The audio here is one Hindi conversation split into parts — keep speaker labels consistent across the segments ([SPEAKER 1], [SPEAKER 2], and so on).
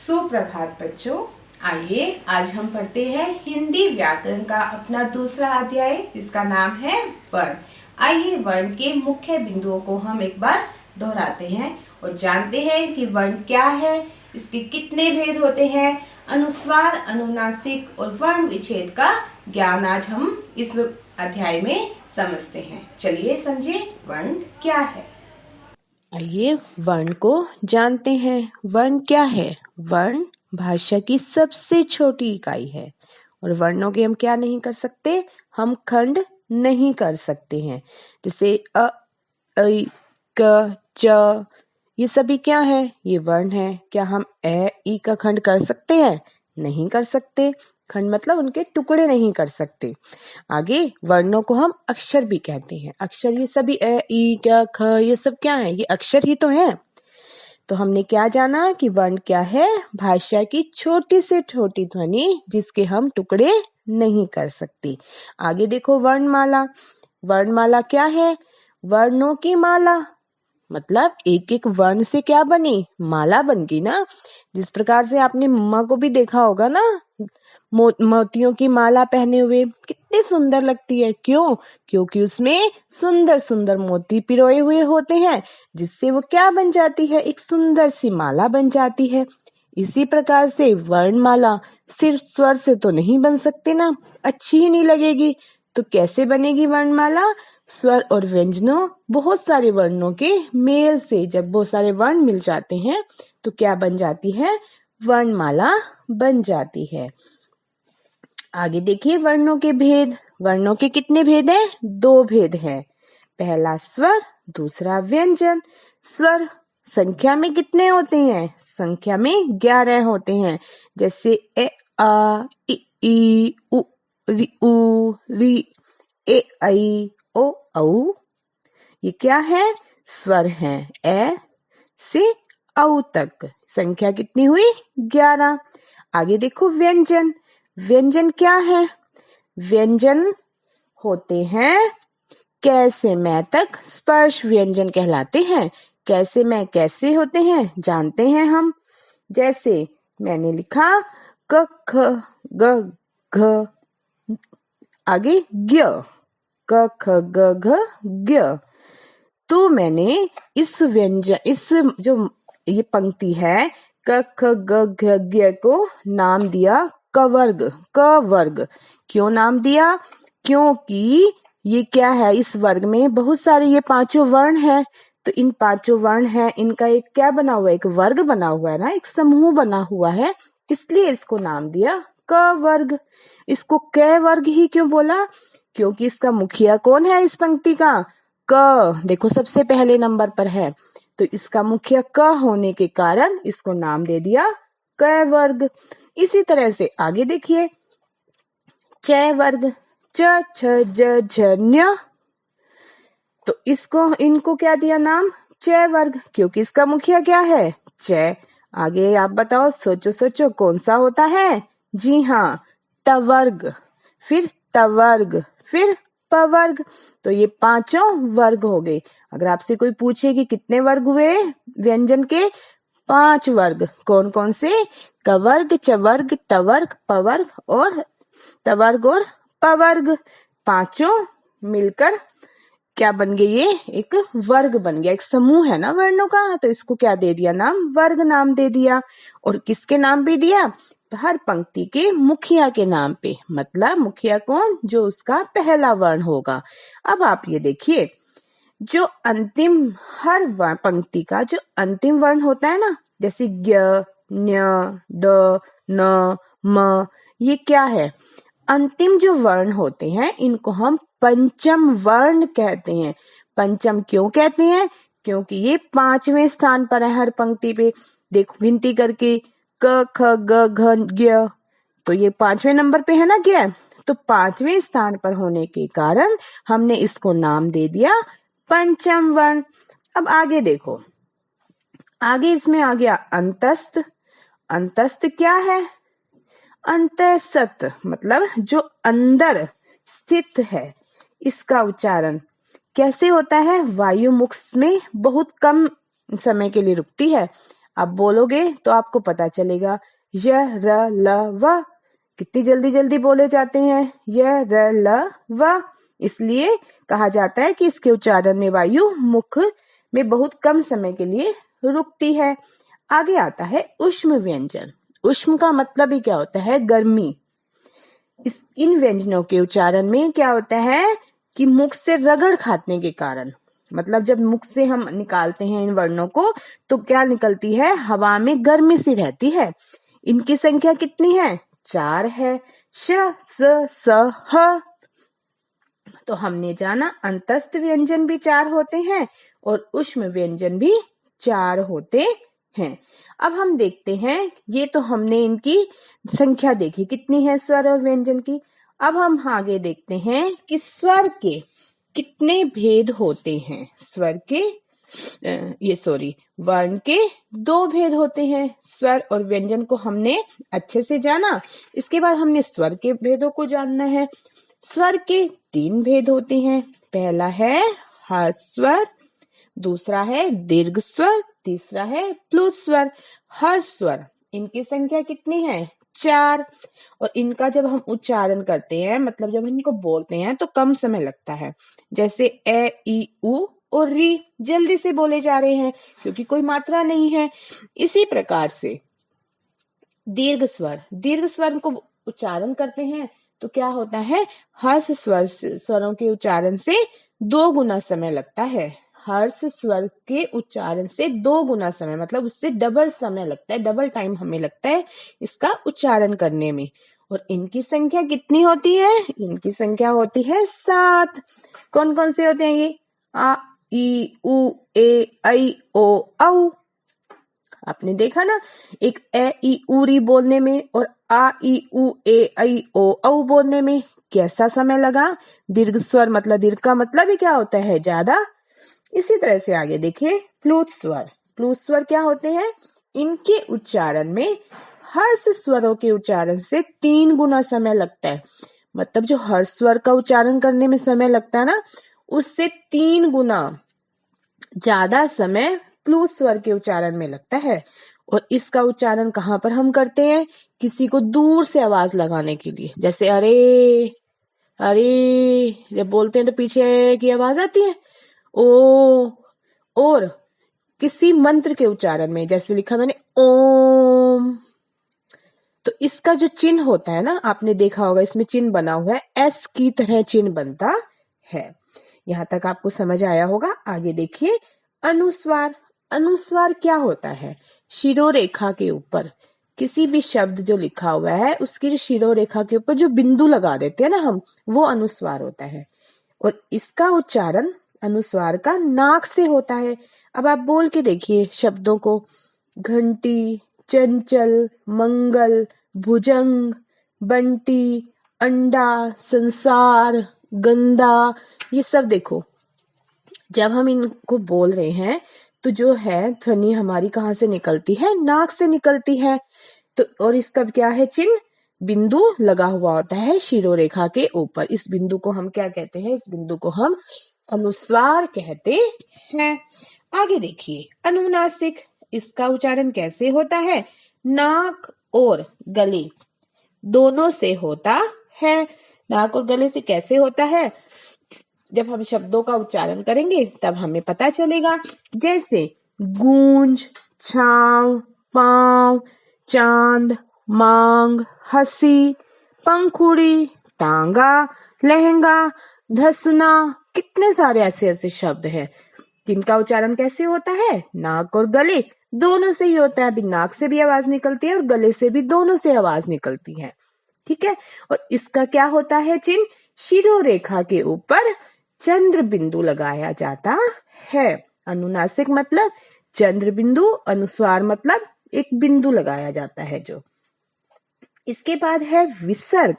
[SPEAKER 1] सुप्रभात बच्चों। आइए आज हम पढ़ते हैं हिंदी व्याकरण का अपना दूसरा अध्याय, जिसका नाम है वर्ण। आइए वर्ण के मुख्य बिंदुओं को हम एक बार दोहराते हैं और जानते हैं कि वर्ण क्या है, इसके कितने भेद होते हैं, अनुस्वार, अनुनासिक और वर्ण विच्छेद का ज्ञान आज हम इस अध्याय में समझते हैं। चलिए समझे वर्ण क्या है।
[SPEAKER 2] आइए वर्ण को जानते हैं। वर्ण क्या है? वर्ण भाषा की सबसे छोटी इकाई है और वर्णों के हम क्या नहीं कर सकते? हम खंड नहीं कर सकते हैं। जैसे अ, ऐ, क, च, ये सभी क्या है? ये वर्ण है। क्या हम ए, ई का खंड कर सकते हैं? नहीं कर सकते। खंड मतलब उनके टुकड़े नहीं कर सकते। आगे वर्णों को हम अक्षर भी कहते हैं। अक्षर ये सभी ए, ई, क, ख, ये सब क्या है? ये अक्षर ही तो हैं। तो हमने क्या जाना कि वर्ण क्या है? भाषा की छोटी से छोटी ध्वनि जिसके हम टुकड़े नहीं कर सकते। आगे देखो वर्णमाला। वर्णमाला क्या है? वर्णों की माला, मतलब एक एक वर्ण से क्या बनी? माला बन गई ना। जिस प्रकार से आपने मम्मा को भी देखा होगा ना, मोतियों की माला पहने हुए, कितनी सुंदर लगती है। क्यों? क्योंकि उसमें सुंदर सुंदर मोती पिरोए हुए होते हैं, जिससे वो क्या बन जाती है? एक सुंदर सी माला बन जाती है। इसी प्रकार से वर्णमाला सिर्फ स्वर से तो नहीं बन सकती ना, अच्छी ही नहीं लगेगी। तो कैसे बनेगी वर्णमाला? स्वर और व्यंजनों, बहुत सारे वर्णों के मेल से जब बहुत सारे वर्ण मिल जाते हैं तो क्या बन जाती है? वर्णमाला बन जाती है। आगे देखिए वर्णों के भेद। वर्णों के कितने भेद हैं? 2 भेद हैं। पहला स्वर, दूसरा व्यंजन। स्वर संख्या में कितने होते हैं? संख्या में 11 होते हैं। जैसे ए, आ, ई, उ, री, ए, ऐ, ओ, औ। ये क्या है? स्वर हैं। ए से औ तक संख्या कितनी हुई? 11। आगे देखो व्यंजन। व्यंजन क्या है? व्यंजन होते हैं कैसे मैं तक स्पर्श व्यंजन कहलाते हैं। कैसे मैं कैसे होते हैं जानते हैं हम। जैसे मैंने लिखा क, ख, ग, घ, आगे ज्ञ, क, ख, ग, घ, ज्ञ। तो मैंने इस व्यंजन, इस जो ये पंक्ति है क, ख, ग, घ, ज्ञ को नाम दिया कवर्ग। क वर्ग क्यों नाम दिया? क्योंकि ये क्या है? इस वर्ग में बहुत सारे ये 5 वर्ण हैं। तो इन 5 वर्ण हैं, इनका एक क्या बना हुआ है? एक वर्ग बना हुआ है ना, एक समूह बना हुआ है, इसलिए इसको नाम दिया क वर्ग। इसको क वर्ग ही क्यों बोला? क्योंकि इसका मुखिया कौन है इस पंक्ति का? क। देखो सबसे पहले नंबर पर है, तो इसका मुखिया क होने के कारण इसको नाम दे दिया क वर्ग। इसी तरह से आगे देखिए च वर्ग, च, छ, ज, झ, ञ। तो इनको क्या दिया नाम? च वर्ग, क्योंकि इसका मुखिया क्या है? च। आगे आप बताओ, सोचो सोचो कौन सा होता है? जी हाँ, टवर्ग, फिर टवर्ग, फिर पवर्ग। तो ये 5 वर्ग हो गए। अगर आपसे कोई पूछे कि कितने वर्ग हुए व्यंजन के? 5 वर्ग। कौन कौन से? कवर्ग, चवर्ग, टवर्ग, पवर्ग और तवर्ग और पवर्ग। 5 मिलकर क्या बन गए? ये एक वर्ग बन गया। एक समूह है ना वर्णों का, तो इसको क्या दे दिया नाम? वर्ग नाम दे दिया। और किसके नाम पे दिया? हर पंक्ति के मुखिया के नाम पे। मतलब मुखिया कौन? जो उसका पहला वर्ण होगा। अब आप ये देखिए, जो अंतिम हर पंक्ति का जो अंतिम वर्ण होता है ना, जैसे ज्ञ, ञ, ड, न, म, ये क्या है? अंतिम जो वर्ण होते हैं इनको हम पंचम वर्ण कहते हैं। पंचम क्यों कहते हैं? क्योंकि ये 5वें स्थान पर है हर पंक्ति पे। देखो गिनती करके क, ख, ग, घ, ज्ञ, तो ये 5वें नंबर पे है ना ज्ञ। तो 5वें स्थान पर होने के कारण हमने इसको नाम दे दिया पंचम वर्ण। अब आगे देखो, आगे इसमें आ गया अंतस्थ। अंतस्थ क्या है? अंतःसत मतलब जो अंदर स्थित है। इसका उच्चारण कैसे होता है? वायु मुख में बहुत कम समय के लिए रुकती है। आप बोलोगे तो आपको पता चलेगा। य र ल व कितनी जल्दी जल्दी बोले जाते हैं, य र ल व। इसलिए कहा जाता है कि इसके उच्चारण में वायु मुख में बहुत कम समय के लिए रुकती है। आगे आता है ऊष्म व्यंजन। ऊष्म का मतलब ही क्या होता है, गर्मी। इन व्यंजनों के उच्चारण में क्या होता है कि मुख से रगड़ खाने के कारण, मतलब जब मुख से हम निकालते हैं इन वर्णों को तो क्या निकलती है, हवा में गर्मी सी रहती है। इनकी संख्या कितनी है, 4 है। श स स ह। तो हमने जाना अंतस्थ व्यंजन भी 4 होते हैं और ऊष्म व्यंजन भी 4 होते हैं। अब हम देखते हैं, ये तो हमने इनकी संख्या देखी कितनी है स्वर और व्यंजन की। अब हम आगे देखते हैं कि स्वर के कितने भेद होते हैं। स्वर के वर्ण के 2 भेद होते हैं। स्वर और व्यंजन को हमने अच्छे से जाना, इसके बाद हमने स्वर के भेदों को जानना है। स्वर के 3 भेद होते हैं। पहला है हर्ष स्वर, दूसरा है दीर्घ स्वर, तीसरा है प्लुत स्वर। हर्ष स्वर, इनकी संख्या कितनी है, 4। और इनका जब हम उच्चारण करते हैं, मतलब जब इनको बोलते हैं तो कम समय लगता है। जैसे ए ई उ और री जल्दी से बोले जा रहे हैं क्योंकि कोई मात्रा नहीं है। इसी प्रकार से दीर्घ स्वर को उच्चारण करते हैं तो क्या होता है, हर्ष स्वरों के उच्चारण से 2 गुना समय लगता है। हर्ष स्वर के उच्चारण से 2 गुना समय, मतलब उससे डबल समय लगता है, डबल टाइम हमें लगता है इसका उच्चारण करने में। और इनकी संख्या कितनी होती है, इनकी संख्या होती है 7। कौन कौन से होते हैं ये, आ ई उ ए ऐ ओ औ। आपने देखा ना, एक ए ई उ री बोलने में और आ ई उ ए ऐ ओ औ बोलने में कैसा समय लगा। दीर्घ स्वर मतलब, दीर्घ का मतलब ही क्या होता है, ज्यादा। इसी तरह से आगे देखिए प्लुत स्वर क्या होते हैं, इनके उच्चारण में हर्ष स्वरों के उच्चारण से 3 गुना समय लगता है। मतलब जो हर्ष स्वर का उच्चारण करने में समय लगता है ना, उससे 3 गुना ज्यादा समय प्लुत स्वर के उच्चारण में लगता है। और इसका उच्चारण कहाँ पर हम करते हैं, किसी को दूर से आवाज लगाने के लिए, जैसे अरे अरे जब बोलते हैं तो पीछे की आवाज आती है ओ। और किसी मंत्र के उच्चारण में, जैसे लिखा मैंने ओम, तो इसका जो चिन्ह होता है ना, आपने देखा होगा इसमें चिन्ह बना हुआ है, एस की तरह चिन्ह बनता है। यहाँ तक आपको समझ आया होगा। आगे देखिए अनुस्वार क्या होता है, शिरोरेखा के ऊपर किसी भी शब्द जो लिखा हुआ है उसकी जो शिरोरेखा के ऊपर जो बिंदु लगा देते हैं ना हम, वो अनुस्वार होता है। और इसका उच्चारण अनुस्वार का नाक से होता है। अब आप बोल के देखिए शब्दों को, घंटी, चंचल, मंगल, भुजंग, बंटी, अंडा, संसार, गंदा, ये सब देखो। जब हम इनको बोल रहे हैं तो जो है ध्वनि हमारी कहाँ से निकलती है, नाक से निकलती है। तो और इसका क्या है चिन्ह, बिंदु लगा हुआ होता है शिरोरेखा के ऊपर। इस बिंदु को हम क्या कहते हैं, इस बिंदु को हम अनुस्वार कहते हैं। आगे देखिए अनुनासिक, इसका उच्चारण कैसे होता है, नाक और गले दोनों से होता है। नाक और गले से कैसे होता है, जब हम शब्दों का उच्चारण करेंगे तब हमें पता चलेगा। जैसे गूंज, छांव, पांव, चांद, मांग, हंसी, पंखुड़ी, तांगा, लहंगा, धसना, कितने सारे ऐसे ऐसे शब्द हैं जिनका उच्चारण कैसे होता है, नाक और गले दोनों से ही होता है। अभी नाक से भी आवाज निकलती है और गले से भी, दोनों से आवाज निकलती है, ठीक है। और इसका क्या होता है चिन्ह, शिरोरेखा के ऊपर चंद्र बिंदु लगाया जाता है। अनुनासिक मतलब चंद्र बिंदु, अनुस्वार मतलब एक बिंदु लगाया जाता है जो। इसके बाद है विसर्ग।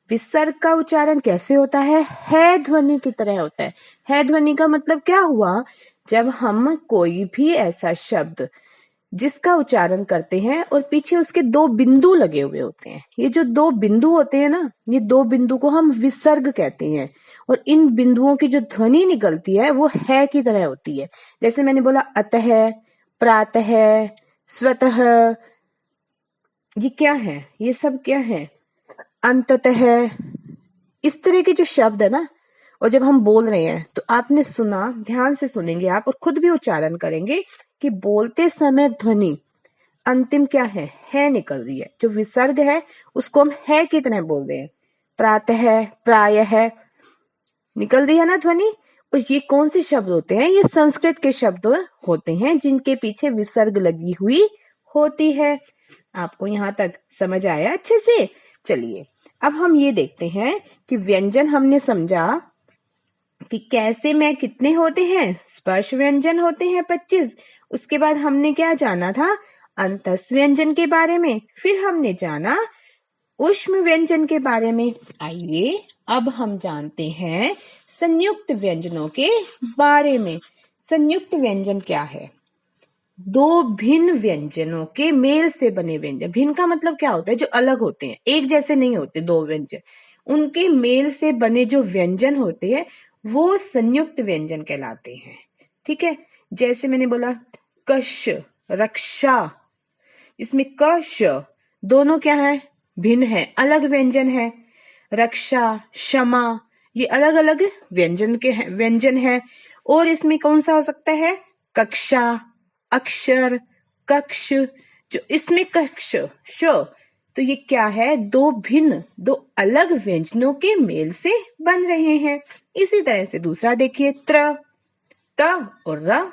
[SPEAKER 2] विसर्ग का उच्चारण कैसे होता है ध्वनि की तरह होता है ध्वनि का मतलब क्या हुआ, जब हम कोई भी ऐसा शब्द जिसका उच्चारण करते हैं और पीछे उसके 2 बिंदु लगे हुए होते हैं, ये जो 2 बिंदु होते हैं ना, ये 2 बिंदु को हम विसर्ग कहते हैं। और इन बिंदुओं की जो ध्वनि निकलती है वो है की तरह होती है। जैसे मैंने बोला अतः, प्रातः, स्वतः, ये क्या है, ये सब क्या है, अंततः, इस तरह के जो शब्द है ना, और जब हम बोल रहे हैं तो आपने सुना, ध्यान से सुनेंगे आप और खुद भी उच्चारण करेंगे कि बोलते समय ध्वनि अंतिम क्या है निकल रही है। जो विसर्ग है उसको हम है की तरह बोल रहे हैं, प्रातः, प्रायः, निकल रही है ना ध्वनि। और ये कौन से शब्द होते हैं, ये संस्कृत के शब्द होते हैं जिनके पीछे विसर्ग लगी हुई होती है। आपको यहाँ तक समझ आया अच्छे से? चलिए अब हम ये देखते हैं कि व्यंजन हमने समझा कि कैसे में कितने होते हैं, स्पर्श व्यंजन होते हैं 25। उसके बाद हमने क्या जाना था, अंतस व्यंजन के बारे में, फिर हमने जाना ऊष्म व्यंजन के बारे में। आइए अब हम जानते हैं संयुक्त व्यंजनों के बारे में। संयुक्त व्यंजन क्या है? दो भिन्न व्यंजनों के मेल से बने व्यंजन। भिन्न का मतलब क्या होता है? जो अलग होते हैं, एक जैसे नहीं होते दो व्यंजन, उनके मेल से बने जो व्यंजन होते हैं वो संयुक्त व्यंजन कहलाते हैं। ठीक है, जैसे मैंने बोला कश, रक्षा, इसमें कश दोनों क्या है, भिन्न है, अलग व्यंजन है। रक्षा, क्षमा, ये अलग अलग व्यंजन है। और इसमें कौन सा हो सकता है, कक्षा, अक्षर, कक्ष, जो इसमें कक्ष श, तो ये क्या है, दो भिन्न, दो अलग व्यंजनों के मेल से बन रहे हैं। इसी तरह से दूसरा देखिए, त और र।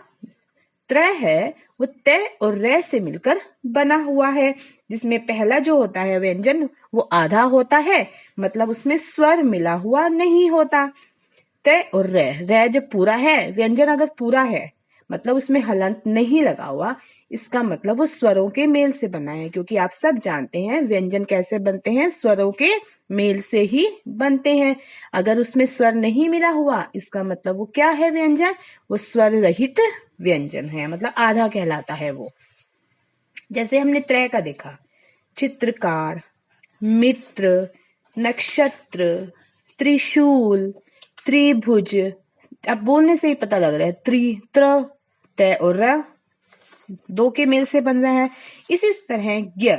[SPEAKER 2] त्र है वो त और र से मिलकर बना हुआ है, जिसमें पहला जो होता है व्यंजन वो आधा होता है, मतलब उसमें स्वर मिला हुआ नहीं होता। त और र जब पूरा है, व्यंजन अगर पूरा है मतलब उसमें हलंत नहीं लगा हुआ, इसका मतलब वो स्वरों के मेल से बना है। क्योंकि आप सब जानते हैं व्यंजन कैसे बनते हैं, स्वरों के मेल से ही बनते हैं। अगर उसमें स्वर नहीं मिला हुआ, इसका मतलब वो क्या है, व्यंजन वो स्वर रहित व्यंजन है, मतलब आधा कहलाता है वो। जैसे हमने त्रय का देखा, चित्रकार, मित्र, नक्षत्र, त्रिशूल, त्रिभुज। अब बोलने से ही पता लग रहा है, त्र, त और र दो के मेल से बन रहा है। इसी तरह ज्ञ,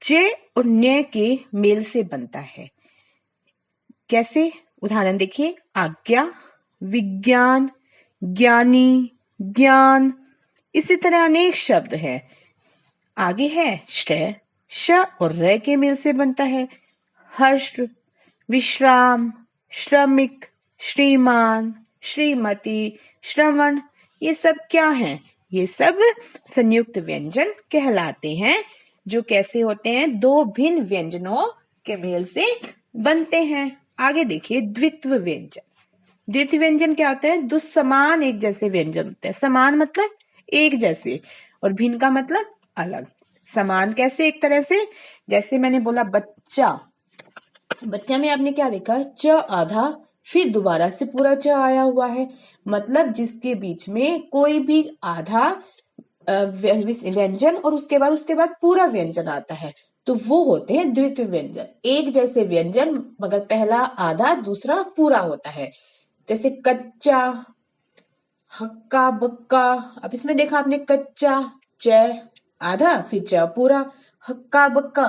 [SPEAKER 2] ज और न्य के मेल से बनता है। कैसे? उदाहरण देखिए, आज्ञा, विज्ञान, ज्ञानी, ज्ञान। इसी तरह अनेक शब्द है। आगे है श्रेय, श और र के मेल से बनता है। हर्ष, विश्राम, श्रमिक, श्रीमान, श्रीमती, श्रवण, ये सब क्या हैं? ये सब संयुक्त व्यंजन कहलाते हैं, जो कैसे होते हैं, दो भिन्न व्यंजनों के मेल से बनते हैं। आगे देखिए, द्वित्व व्यंजन। द्वित्व व्यंजन क्या होता है? दो समान एक जैसे व्यंजन होते हैं। समान मतलब एक जैसे, और भिन्न का मतलब अलग। समान कैसे? एक तरह से, जैसे मैंने बोला बच्चा, बच्चा में आपने क्या देखा, च आधा, फिर दोबारा से पूरा च आया हुआ है, मतलब जिसके बीच में कोई भी आधा व्यंजन और उसके बाद पूरा व्यंजन आता है, तो वो होते हैं द्वितीय व्यंजन। एक जैसे व्यंजन मगर पहला आधा दूसरा पूरा होता है। जैसे कच्चा, हक्का बक्का। अब इसमें देखा आपने, कच्चा च आधा फिर च पूरा, हक्का बक्का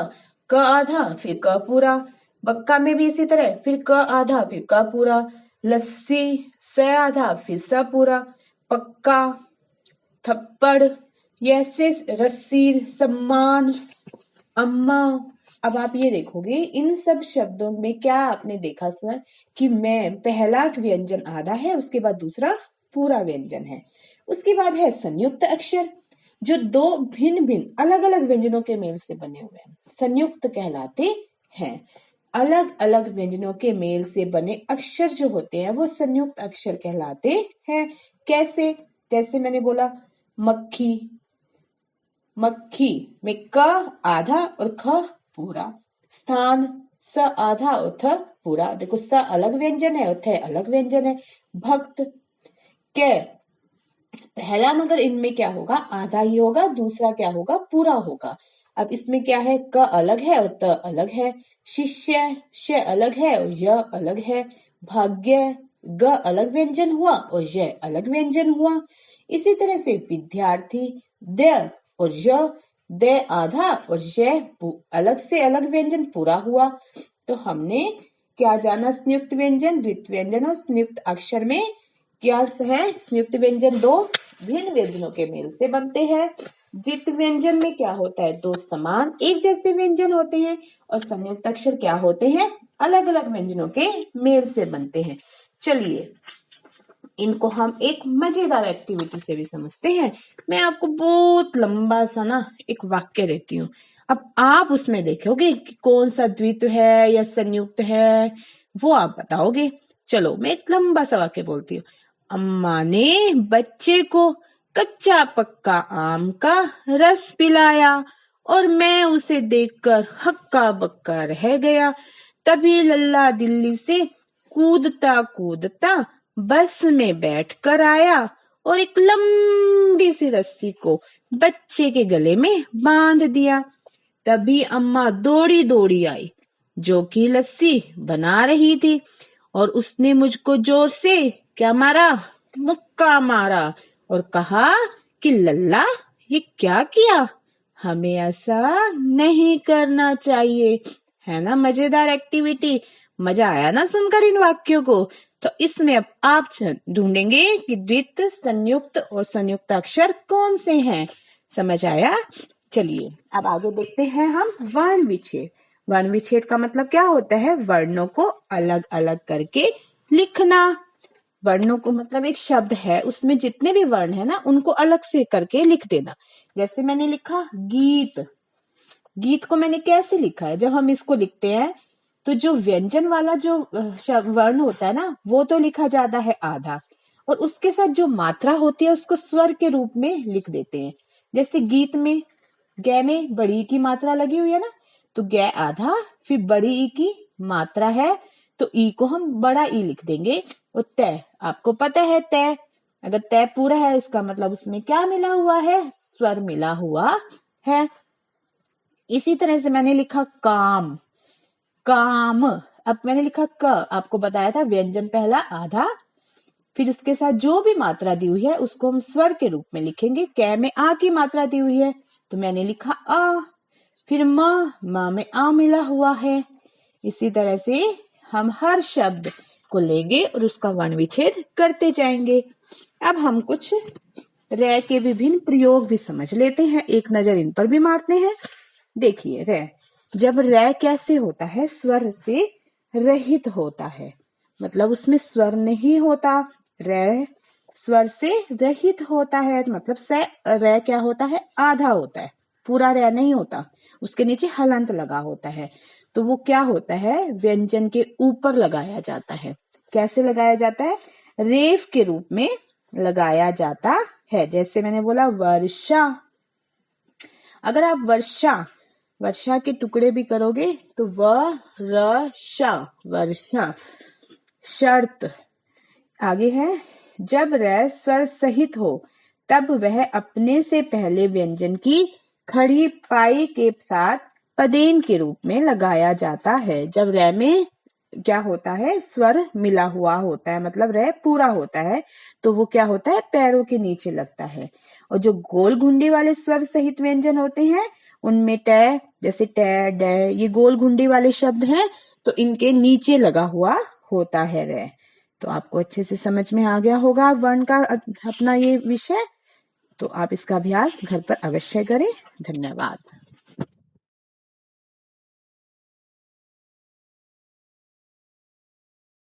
[SPEAKER 2] क आधा फिर क पूरा, बक्का में भी इसी तरह, फिर क आधा फिर क पूरा, लस्सी स आधा फिर स पूरा, पक्का, थप्पड़, ये ऐसे रस्सी, सम्मान, अम्मा। अब आप ये देखोगे इन सब शब्दों में क्या आपने देखा सर, कि मैं पहला व्यंजन आधा है, उसके बाद दूसरा पूरा व्यंजन है। उसके बाद है संयुक्त अक्षर, जो दो भिन्न भिन्न अलग अलग व्यंजनों के मेल से बने हुए हैं, संयुक्त कहलाते हैं। अलग अलग व्यंजनों के मेल से बने अक्षर जो होते हैं वो संयुक्त अक्षर कहलाते हैं। कैसे? जैसे मैंने बोला मक्खी, मक्खी में क आधा और ख पूरा। स्थान, स आधा और थ पूरा। देखो, स अलग व्यंजन है और थ अलग व्यंजन है। भक्त, क पहला मगर इनमें क्या होगा, आधा ही होगा, दूसरा क्या होगा, पूरा होगा। अब इसमें क्या है, क अलग है और त अलग है। शिष्य, श अलग है और य अलग है। भाग्य, ग अलग व्यंजन हुआ और य अलग व्यंजन हुआ। इसी तरह से विद्यार्थी, द और य, द आधा और य अलग से अलग व्यंजन पूरा हुआ। तो हमने क्या जाना, संयुक्त व्यंजन, द्वित्व व्यंजन और संयुक्त अक्षर में क्या है, संयुक्त व्यंजन दो भिन्न व्यंजनों के मेल से बनते हैं। द्वित्व व्यंजन में क्या होता है, दो समान एक जैसे व्यंजन होते हैं, और संयुक्त अक्षर क्या होते हैं, अलग अलग व्यंजनों के मेल से बनते हैं। चलिए इनको हम एक मजेदार एक्टिविटी से भी समझते हैं। मैं आपको बहुत लंबा सा ना एक वाक्य देती हूँ, अब आप उसमें देखोगे कि कौन सा द्वित्व है या संयुक्त है, वो आप बताओगे। चलो मैं एक लंबा सा वाक्य बोलती हूँ। अम्मा ने बच्चे को कच्चा पक्का आम का रस पिलाया और मैं उसे देखकर हक्का बक्का रह गया। तभी लल्ला दिल्ली से कूदता कूदता बस में बैठकर आया और एक लंबी सी रस्सी को बच्चे के गले में बांध दिया। तभी अम्मा दौड़ी दौड़ी आई जो कि लस्सी बना रही थी, और उसने मुझको जोर से क्या मारा, मुक्का मारा, और कहा कि लल्ला ये क्या किया, हमें ऐसा नहीं करना चाहिए। है ना मजेदार एक्टिविटी, मजा आया ना सुनकर इन वाक्यों को। तो इसमें अब आप ढूंढेंगे कि द्वित्व, संयुक्त और संयुक्त अक्षर कौन से हैं। समझ आया? चलिए अब आगे देखते हैं हम वर्ण विच्छेद। वर्ण विच्छेद का मतलब क्या होता है, वर्णों को अलग अलग करके लिखना। वर्णों को मतलब एक शब्द है, उसमें जितने भी वर्ण है ना उनको अलग से करके लिख देना। जैसे मैंने लिखा गीत, गीत को मैंने कैसे लिखा है, जब हम इसको लिखते हैं तो जो व्यंजन वाला जो वर्ण होता है ना वो तो लिखा जाता है आधा, और उसके साथ जो मात्रा होती है उसको स्वर के रूप में लिख देते हैं। जैसे गीत में ग में बड़ी ई की मात्रा लगी हुई है ना, तो ग आधा, फिर बड़ी ई की मात्रा है तो ई को हम बड़ा ई लिख देंगे। और तय, आपको पता है तय, अगर तय पूरा है इसका मतलब उसमें क्या मिला हुआ है, स्वर मिला हुआ है। इसी तरह से मैंने लिखा काम, काम, अब मैंने लिखा क, आपको बताया था व्यंजन पहला आधा, फिर उसके साथ जो भी मात्रा दी हुई है उसको हम स्वर के रूप में लिखेंगे। कै में आ की मात्रा दी हुई है तो मैंने लिखा आ, फिर म में आ मिला हुआ है। इसी तरह से हम हर शब्द को लेंगे और उसका वर्ण विच्छेद करते जाएंगे। अब हम कुछ रै के विभिन्न प्रयोग भी समझ लेते हैं, एक नजर इन पर भी मारते हैं। देखिए रै, जब रै कैसे होता है, स्वर से रहित होता है, मतलब उसमें स्वर नहीं होता। रै स्वर से रहित होता है मतलब से रै क्या होता है, आधा होता है, पूरा रै नहीं होता, उसके नीचे हलंत लगा होता है। तो वो क्या होता है, व्यंजन के ऊपर लगाया जाता है। कैसे लगाया जाता है, रेफ के रूप में लगाया जाता है। जैसे मैंने बोला वर्षा, अगर आप वर्षा वर्षा के टुकड़े भी करोगे तो वर्षा, वर्षा। शर्त, आगे है, जब रै स्वर सहित हो तब वह अपने से पहले व्यंजन की खड़ी पाई के साथ पदेन के रूप में लगाया जाता है। जब रै में क्या होता है, स्वर मिला हुआ होता है, मतलब रै पूरा होता है, तो वो क्या होता है, पैरों के नीचे लगता है। और जो गोल घुंडी वाले स्वर सहित व्यंजन होते हैं उनमें टै, जैसे टै, डै, ये गोल घुंडी वाले शब्द हैं तो इनके नीचे लगा हुआ होता है रै। तो आपको अच्छे से समझ में आ गया होगा वर्ण का अपना ये विषय। तो आप इसका अभ्यास घर पर अवश्य करें। धन्यवाद।